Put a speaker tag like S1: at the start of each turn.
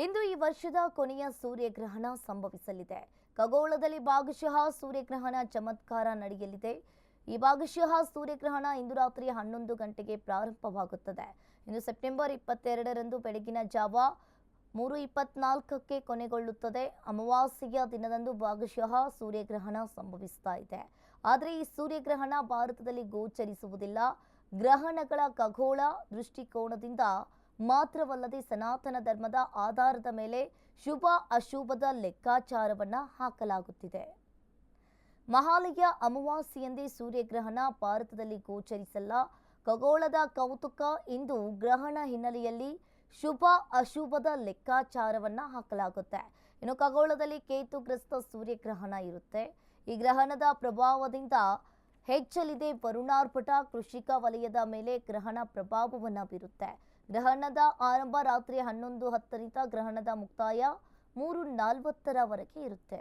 S1: ಇಂದು ಈ ವರ್ಷದ ಕೊನೆಯ ಸೂರ್ಯಗ್ರಹಣ ಸಂಭವಿಸಲಿದೆ. ಖಗೋಳದಲ್ಲಿ ಭಾಗಶಃ ಸೂರ್ಯಗ್ರಹಣ ಚಮತ್ಕಾರ ನಡೆಯಲಿದೆ. ಈ ಭಾಗಶಃ ಸೂರ್ಯಗ್ರಹಣ ಇಂದು ರಾತ್ರಿ 11 ಗಂಟೆಗೆ ಪ್ರಾರಂಭವಾಗುತ್ತದೆ. ಇನ್ನು ಸೆಪ್ಟೆಂಬರ್ 22ರಂದು ಬೆಳಗಿನ ಜಾವ 3:24ಕ್ಕೆ ಕೊನೆಗೊಳ್ಳುತ್ತದೆ. ಅಮಾವಾಸ್ಯೆಯ ದಿನದಂದು ಭಾಗಶಃ ಸೂರ್ಯಗ್ರಹಣ ಸಂಭವಿಸ್ತಾ ಇದೆ. ಆದರೆ ಈ ಸೂರ್ಯಗ್ರಹಣ ಭಾರತದಲ್ಲಿ ಗೋಚರಿಸುವುದಿಲ್ಲ. ಗ್ರಹಣಗಳ ಖಗೋಳ ದೃಷ್ಟಿಕೋನದಿಂದ ಮಾತ್ರವಲ್ಲದೆ ಸನಾತನ ಧರ್ಮದ ಆಧಾರದ ಮೇಲೆ ಶುಭ ಅಶುಭದ ಲೆಕ್ಕಾಚಾರವನ್ನ ಹಾಕಲಾಗುತ್ತಿದೆ. ಮಹಾಲಯ ಅಮಾವಾಸ್ಯೆಯಂದೇ ಸೂರ್ಯಗ್ರಹಣ ಭಾರತದಲ್ಲಿ ಗೋಚರಿಸಲ್ಲ. ಖಗೋಳದ ಕೌತುಕ ಇಂದು ಗ್ರಹಣ ಹಿನ್ನೆಲೆಯಲ್ಲಿ ಶುಭ ಅಶುಭದ ಲೆಕ್ಕಾಚಾರವನ್ನ ಹಾಕಲಾಗುತ್ತೆ. ಇನ್ನು ಖಗೋಳದಲ್ಲಿ ಕೇತುಗ್ರಸ್ತ ಸೂರ್ಯಗ್ರಹಣ ಇರುತ್ತೆ. ಈ ಗ್ರಹಣದ ಪ್ರಭಾವದಿಂದ ಹೆಚ್ಚಲಿದೆ ವರುಣಾರ್ಭಟ. ಕೃಷಿಕ ವಲಯದ ಮೇಲೆ ಗ್ರಹಣ ಪ್ರಭಾವವನ್ನು ಬೀರುತ್ತೆ. ಗ್ರಹಣದ ಆರಂಭ ರಾತ್ರಿ 11:10ರಿಂದ ಗ್ರಹಣದ ಮುಕ್ತಾಯ 3:40ರವರೆಗೆ ಇರುತ್ತೆ.